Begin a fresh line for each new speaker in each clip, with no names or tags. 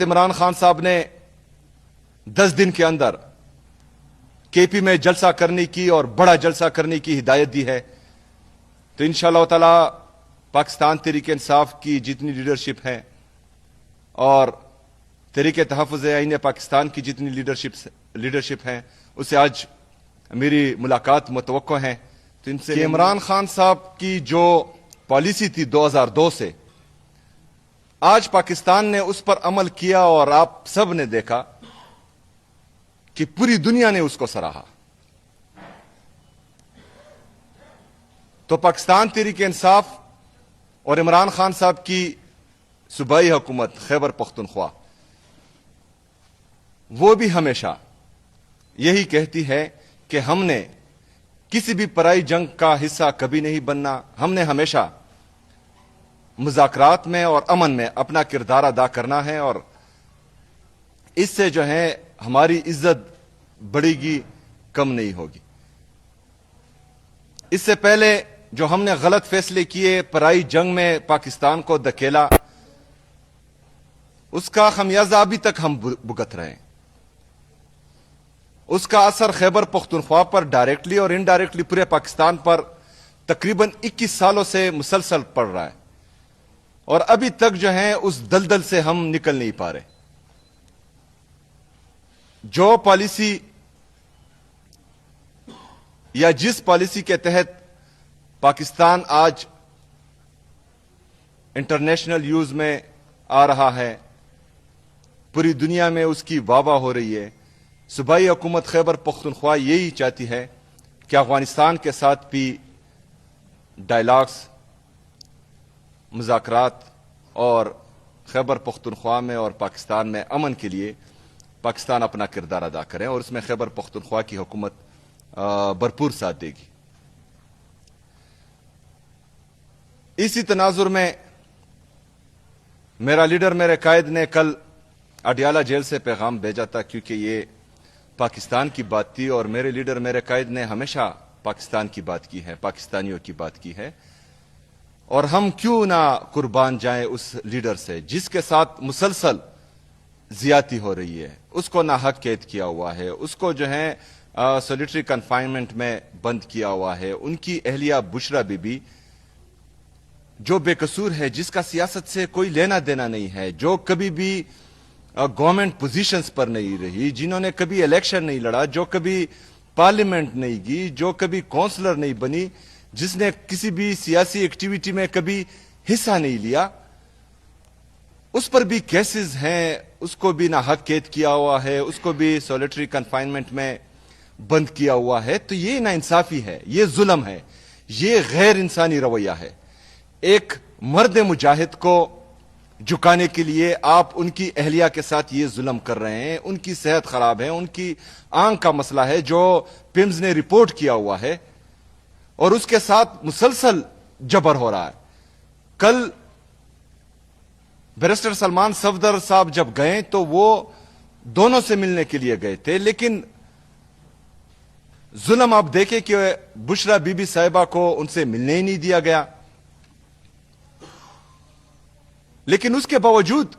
عمران خان صاحب نے 10 دن کے اندر کے پی میں جلسہ کرنے کی اور بڑا جلسہ کرنے کی ہدایت دی ہے، تو انشاءاللہ تعالی پاکستان تحریک انصاف کی جتنی لیڈرشپ ہے اور تحریک تحفظ آئین پاکستان کی جتنی لیڈرشپ ہے، اسے آج میری ملاقات متوقع ہے، تو ان سے کہ عمران خان صاحب کی جو پالیسی تھی 2002 سے آج پاکستان نے اس پر عمل کیا، اور آپ سب نے دیکھا کہ پوری دنیا نے اس کو سراہا۔ تو پاکستان تحریک انصاف اور عمران خان صاحب کی صوبائی حکومت خیبر پختونخوا وہ بھی ہمیشہ یہی کہتی ہے کہ ہم نے کسی بھی پرائی جنگ کا حصہ کبھی نہیں بننا، ہم نے ہمیشہ مذاکرات میں اور امن میں اپنا کردار ادا کرنا ہے، اور اس سے جو ہے ہماری عزت بڑھے گی، کم نہیں ہوگی۔ اس سے پہلے جو ہم نے غلط فیصلے کیے، پرائی جنگ میں پاکستان کو دھکیلا، اس کا خمیازہ ابھی تک ہم بھگت رہے ہیں۔ اس کا اثر خیبر پختونخوا پر ڈائریکٹلی اور انڈائریکٹلی پورے پاکستان پر تقریباً 21 سالوں سے مسلسل پڑ رہا ہے، اور ابھی تک جو ہے اس دلدل سے ہم نکل نہیں پا رہے۔ جو پالیسی یا جس پالیسی کے تحت پاکستان آج انٹرنیشنل یوز میں آ رہا ہے، پوری دنیا میں اس کی واہ واہ ہو رہی ہے، صوبائی حکومت خیبر پختونخوا یہی چاہتی ہے کہ افغانستان کے ساتھ بھی ڈائلاگز، مذاکرات اور خیبر پختونخوا میں اور پاکستان میں امن کے لیے پاکستان اپنا کردار ادا کریں، اور اس میں خیبر پختونخوا کی حکومت بھرپور ساتھ دے گی۔ اسی تناظر میں میرا لیڈر، میرے قائد نے کل اڈیالہ جیل سے پیغام بھیجا تھا، کیونکہ یہ پاکستان کی بات تھی، اور میرے لیڈر، میرے قائد نے ہمیشہ پاکستان کی بات کی ہے، پاکستانیوں کی بات کی ہے، اور ہم کیوں نہ قربان جائیں اس لیڈر سے جس کے ساتھ مسلسل زیادتی ہو رہی ہے، اس کو ناحق قید کیا ہوا ہے، اس کو جو ہے سولیٹری کنفائنمنٹ میں بند کیا ہوا ہے، ان کی اہلیہ بشرا بی بی جو بے قصور ہے، جس کا سیاست سے کوئی لینا دینا نہیں ہے، جو کبھی بھی گورنمنٹ پوزیشنز پر نہیں رہی، جنہوں نے کبھی الیکشن نہیں لڑا، جو کبھی پارلیمنٹ نہیں گئی، جو کبھی کونسلر نہیں بنی، جس نے کسی بھی سیاسی ایکٹیویٹی میں کبھی حصہ نہیں لیا، اس پر بھی کیسز ہیں، اس کو بھی ناحق قید کیا ہوا ہے، اس کو بھی سولیٹری کنفائنمنٹ میں بند کیا ہوا ہے۔ تو یہ ناانصافی ہے، یہ ظلم ہے، یہ غیر انسانی رویہ ہے۔ ایک مرد مجاہد کو جھکانے کے لیے آپ ان کی اہلیہ کے ساتھ یہ ظلم کر رہے ہیں، ان کی صحت خراب ہے، ان کی آنکھ کا مسئلہ ہے جو پیمز نے رپورٹ کیا ہوا ہے، اور اس کے ساتھ مسلسل جبر ہو رہا ہے۔ کل بیرسٹر سلمان صفدر صاحب جب گئے تو وہ دونوں سے ملنے کے لیے گئے تھے، لیکن ظلم آپ دیکھیں کہ بشرا بی بی صاحبہ کو ان سے ملنے ہی نہیں دیا گیا، لیکن اس کے باوجود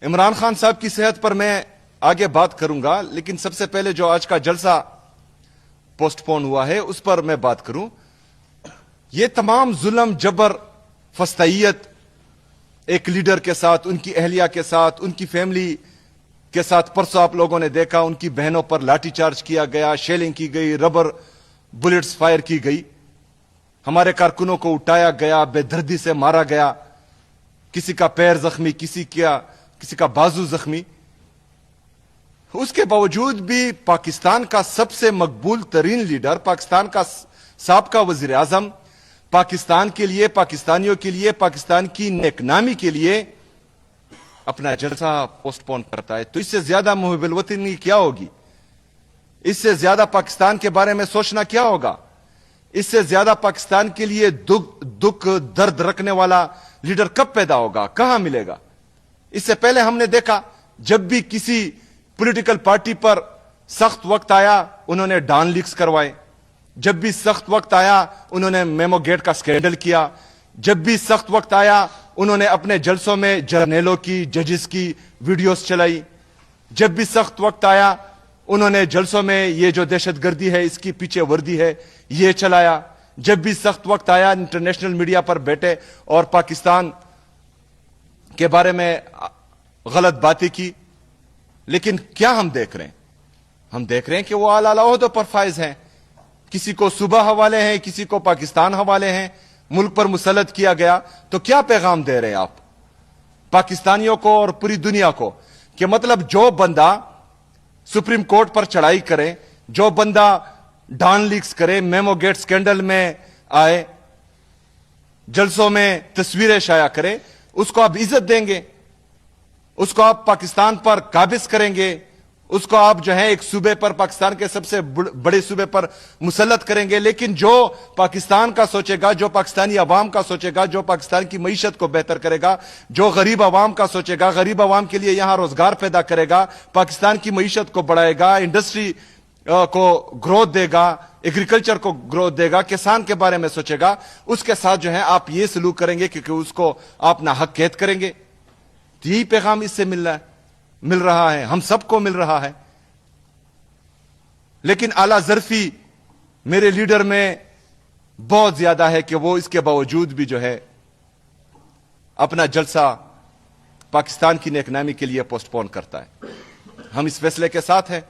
عمران خان صاحب کی صحت پر میں آگے بات کروں گا، لیکن سب سے پہلے جو آج کا جلسہ پوسٹ پون ہوا ہے اس پر میں بات کروں۔ یہ تمام ظلم، جبر، فسطائیت ایک لیڈر کے ساتھ، ان کی اہلیہ کے ساتھ، ان کی فیملی کے ساتھ، پرسوں آپ لوگوں نے دیکھا ان کی بہنوں پر لاٹھی چارج کیا گیا، شیلنگ کی گئی، ربر بلٹس فائر کی گئی، ہمارے کارکنوں کو اٹھایا گیا، بے دردی سے مارا گیا، کسی کا پیر زخمی، کسی کا بازو زخمی۔ اس کے باوجود بھی پاکستان کا سب سے مقبول ترین لیڈر، پاکستان کا سابقہ وزیر اعظم، پاکستان کے لیے، پاکستانیوں کے لیے، پاکستان کی نیک نامی کے لیے اپنا جلسہ پوسٹ پون کرتا ہے۔ تو اس سے زیادہ محب الوطنی کیا ہوگی؟ اس سے زیادہ پاکستان کے بارے میں سوچنا کیا ہوگا؟ اس سے زیادہ پاکستان کے لیے دکھ درد رکھنے والا لیڈر کب پیدا ہوگا، کہاں ملے گا؟ اس سے پہلے ہم نے دیکھا جب بھی کسی پولیٹیکل پارٹی پر سخت وقت آیا انہوں نے ڈان لیکس کروائے، جب بھی سخت وقت آیا انہوں نے میمو گیٹ کا سکینڈل کیا، جب بھی سخت وقت آیا انہوں نے اپنے جلسوں میں جرنیلوں کی، ججز کی ویڈیوز چلائی. جب بھی سخت وقت آیا انہوں نے جلسوں میں یہ جو دہشت گردی ہے اس کی پیچھے وردی ہے یہ چلایا. جب بھی سخت وقت آیا انٹرنیشنل میڈیا پر بیٹھے اور پاکستان کے بارے میں غلط باتیں کی. لیکن کیا ہم دیکھ رہے ہیں؟ ہم دیکھ رہے ہیں کہ وہ اعلیٰ عہدوں پر فائز ہیں. کسی کو صوبہ حوالے ہیں، کسی کو پاکستان حوالے ہیں، ملک پر مسلط کیا گیا. تو کیا پیغام دے رہے ہیں آپ پاکستانیوں کو اور پوری دنیا کو؟ کہ مطلب جو بندہ سپریم کورٹ پر چڑھائی کرے، جو بندہ ڈان لیکس کرے، میمو گیٹ سکینڈل میں آئے، جلسوں میں تصویریں شائع کرے، اس کو آپ عزت دیں گے، اس کو آپ پاکستان پر قابض کریں گے، اس کو آپ جو ہے ایک صوبے پر، پاکستان کے سب سے بڑے صوبے پر مسلط کریں گے. لیکن جو پاکستان کا سوچے گا، جو پاکستانی عوام کا سوچے گا، جو پاکستان کی معیشت کو بہتر کرے گا، جو غریب عوام کا سوچے گا، غریب عوام کے لیے یہاں روزگار پیدا کرے گا، پاکستان کی معیشت کو بڑھائے گا، انڈسٹری کو گروتھ دے گا، ایگریکلچر کو گروتھ دے گا، کسان کے بارے میں سوچے گا، اس کے ساتھ جو ہے آپ یہ سلوک کریں گے کہ اس کو آپ ناحق قید کریں گے. یہی پیغام اس سے مل رہا ہے، ہم سب کو مل رہا ہے. لیکن اعلیٰ ظرفی میرے لیڈر میں بہت زیادہ ہے کہ وہ اس کے باوجود بھی جو ہے اپنا جلسہ پاکستان کی نیک نامی کے لیے پوسٹ پون کرتا ہے. ہم اس فیصلے کے ساتھ ہیں،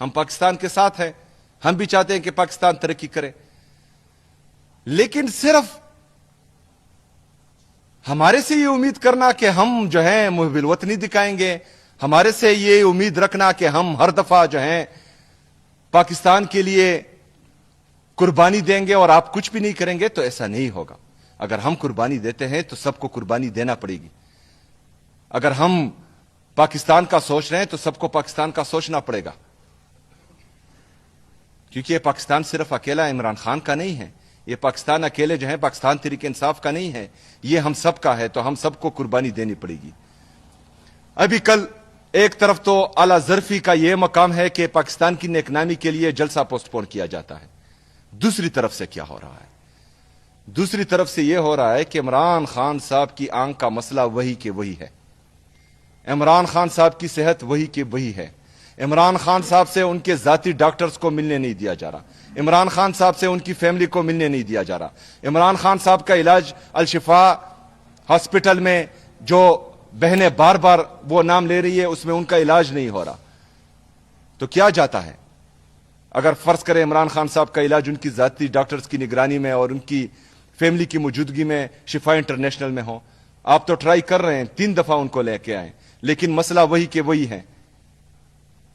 ہم پاکستان کے ساتھ ہیں، ہم بھی چاہتے ہیں کہ پاکستان ترقی کرے. لیکن صرف ہمارے سے یہ امید کرنا کہ ہم جو ہے محب الوطنی دکھائیں گے، ہمارے سے یہ امید رکھنا کہ ہم ہر دفعہ جو ہے پاکستان کے لیے قربانی دیں گے اور آپ کچھ بھی نہیں کریں گے، تو ایسا نہیں ہوگا. اگر ہم قربانی دیتے ہیں تو سب کو قربانی دینا پڑے گی. اگر ہم پاکستان کا سوچ رہے ہیں تو سب کو پاکستان کا سوچنا پڑے گا. کیونکہ یہ پاکستان صرف اکیلا عمران خان کا نہیں ہے، یہ پاکستان اکیلے جو ہے پاکستان تحریک انصاف کا نہیں ہے، یہ ہم سب کا ہے. تو ہم سب کو قربانی دینی پڑے گی. ابھی کل ایک طرف تو اعلیٰ ظرفی کا یہ مقام ہے کہ پاکستان کی نیک نامی کے لیے جلسہ پوسٹ پون کیا جاتا ہے. دوسری طرف سے کیا ہو رہا ہے؟ دوسری طرف سے یہ ہو رہا ہے کہ عمران خان صاحب کی آنکھ کا مسئلہ وہی کہ وہی ہے. عمران خان صاحب کی صحت وہی کہ وہی ہے. عمران خان صاحب سے ان کے ذاتی ڈاکٹرز کو ملنے نہیں دیا جا رہا. عمران خان صاحب سے ان کی فیملی کو ملنے نہیں دیا جا رہا. عمران خان صاحب کا علاج الشفا ہاسپٹل میں جو بہنیں بار بار وہ نام لے رہی ہے اس میں ان کا علاج نہیں ہو رہا. تو کیا جاتا ہے؟ اگر فرض کریں عمران خان صاحب کا علاج ان کی ذاتی ڈاکٹرز کی نگرانی میں اور ان کی فیملی کی موجودگی میں شفا انٹرنیشنل میں ہو. آپ تو ٹرائی کر رہے ہیں، 3 دفعہ ان کو لے کے آئیں، لیکن مسئلہ وہی کہ وہی ہے.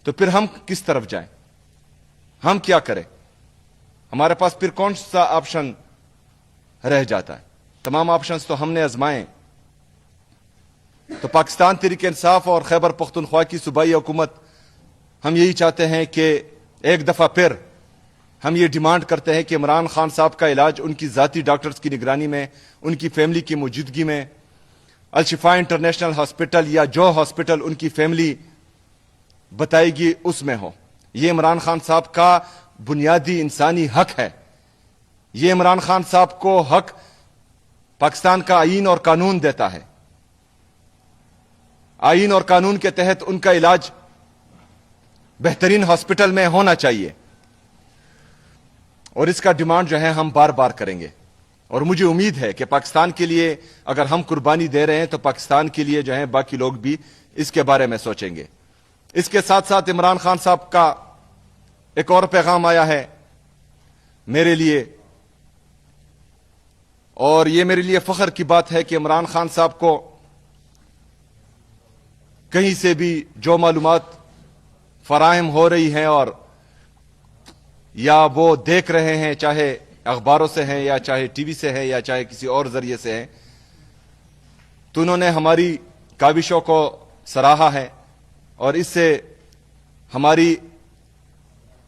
تو پھر ہم کس طرف جائیں؟ ہم کیا کریں؟ ہمارے پاس پھر کون سا آپشن رہ جاتا ہے؟ تمام آپشنز تو ہم نے آزمائے. تو پاکستان تحریک انصاف اور خیبر پختونخوا کی صوبائی حکومت ہم یہی چاہتے ہیں کہ ایک دفعہ پھر ہم یہ ڈیمانڈ کرتے ہیں کہ عمران خان صاحب کا علاج ان کی ذاتی ڈاکٹرز کی نگرانی میں، ان کی فیملی کی موجودگی میں، الشفا انٹرنیشنل ہاسپٹل یا جو ہاسپٹل ان کی فیملی بتائے گی اس میں ہو. یہ عمران خان صاحب کا بنیادی انسانی حق ہے. یہ عمران خان صاحب کو حق پاکستان کا آئین اور قانون دیتا ہے. آئین اور قانون کے تحت ان کا علاج بہترین ہاسپٹل میں ہونا چاہیے. اور اس کا ڈیمانڈ جو ہے ہم بار بار کریں گے. اور مجھے امید ہے کہ پاکستان کے لیے اگر ہم قربانی دے رہے ہیں تو پاکستان کے لیے جو ہے باقی لوگ بھی اس کے بارے میں سوچیں گے. اس کے ساتھ ساتھ عمران خان صاحب کا ایک اور پیغام آیا ہے میرے لیے، اور یہ میرے لیے فخر کی بات ہے کہ عمران خان صاحب کو کہیں سے بھی جو معلومات فراہم ہو رہی ہیں اور یا وہ دیکھ رہے ہیں، چاہے اخباروں سے ہیں یا چاہے ٹی وی سے ہے یا چاہے کسی اور ذریعے سے ہیں، تو انہوں نے ہماری کاوشوں کو سراہا ہے اور اس سے ہماری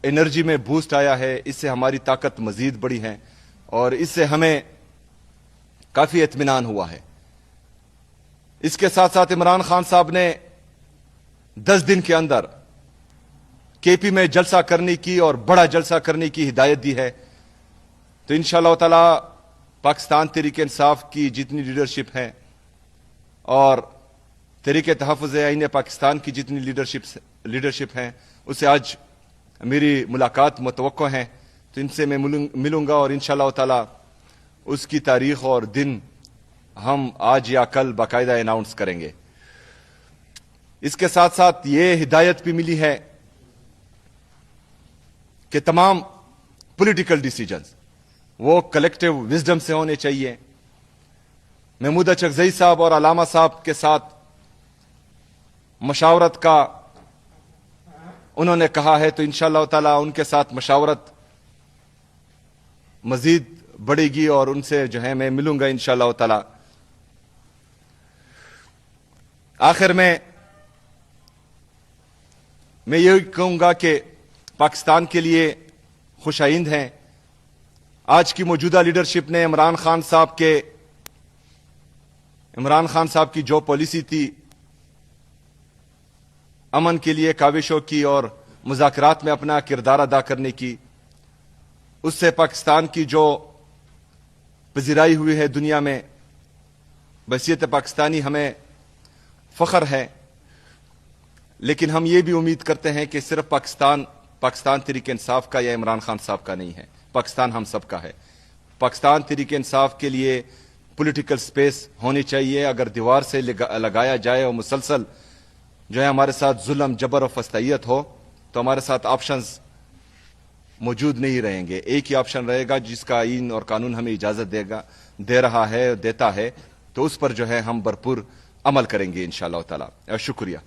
انرجی میں بوسٹ آیا ہے، اس سے ہماری طاقت مزید بڑھی ہے اور اس سے ہمیں کافی اطمینان ہوا ہے. اس کے ساتھ ساتھ عمران خان صاحب نے 10 دن کے اندر کے پی میں جلسہ کرنے کی اور بڑا جلسہ کرنے کی ہدایت دی ہے. تو انشاءاللہ تعالی پاکستان تحریک انصاف کی جتنی لیڈرشپ ہے اور تحریک تحفظ آئین پاکستان کی جتنی لیڈرشپ ہیں اسے آج میری ملاقات متوقع ہیں، تو ان سے میں ملوں گا اور انشاءاللہ تعالی اس کی تاریخ اور دن ہم آج یا کل باقاعدہ اناؤنس کریں گے۔ اس کے ساتھ ساتھ یہ ہدایت بھی ملی ہے کہ تمام پولیٹیکل ڈیسیجنز وہ کلیکٹیو وزڈم سے ہونے چاہیے۔ محمود اچکزئی صاحب اور علامہ صاحب کے ساتھ مشاورت کا انہوں نے کہا ہے، تو انشاءاللہ تعالی ان کے ساتھ مشاورت مزید بڑھے گی اور ان سے جو ہے میں ملوں گا انشاءاللہ تعالی۔ آخر میں یہی کہوں گا کہ پاکستان کے لیے خوش آئند ہیں۔ آج کی موجودہ لیڈرشپ نے عمران خان صاحب کی جو پالیسی تھی امن کے لیے کاوشوں کی اور مذاکرات میں اپنا کردار ادا کرنے کی، اس سے پاکستان کی جو پذیرائی ہوئی ہے دنیا میں، بحیثیت پاکستانی ہمیں فخر ہے۔ لیکن ہم یہ بھی امید کرتے ہیں کہ صرف پاکستان تحریک انصاف کا یا عمران خان صاحب کا نہیں ہے، پاکستان ہم سب کا ہے۔ پاکستان تحریک انصاف کے لیے پولیٹیکل سپیس ہونی چاہیے۔ اگر دیوار سے لگایا جائے اور مسلسل جو ہے ہمارے ساتھ ظلم، جبر اور فسطائیت ہو تو ہمارے ساتھ آپشنز موجود نہیں رہیں گے۔ ایک ہی آپشن رہے گا جس کا آئین اور قانون ہمیں اجازت دے رہا ہے، دیتا ہے، تو اس پر جو ہے ہم بھرپور عمل کریں گے انشاءاللہ تعالی۔ شکریہ۔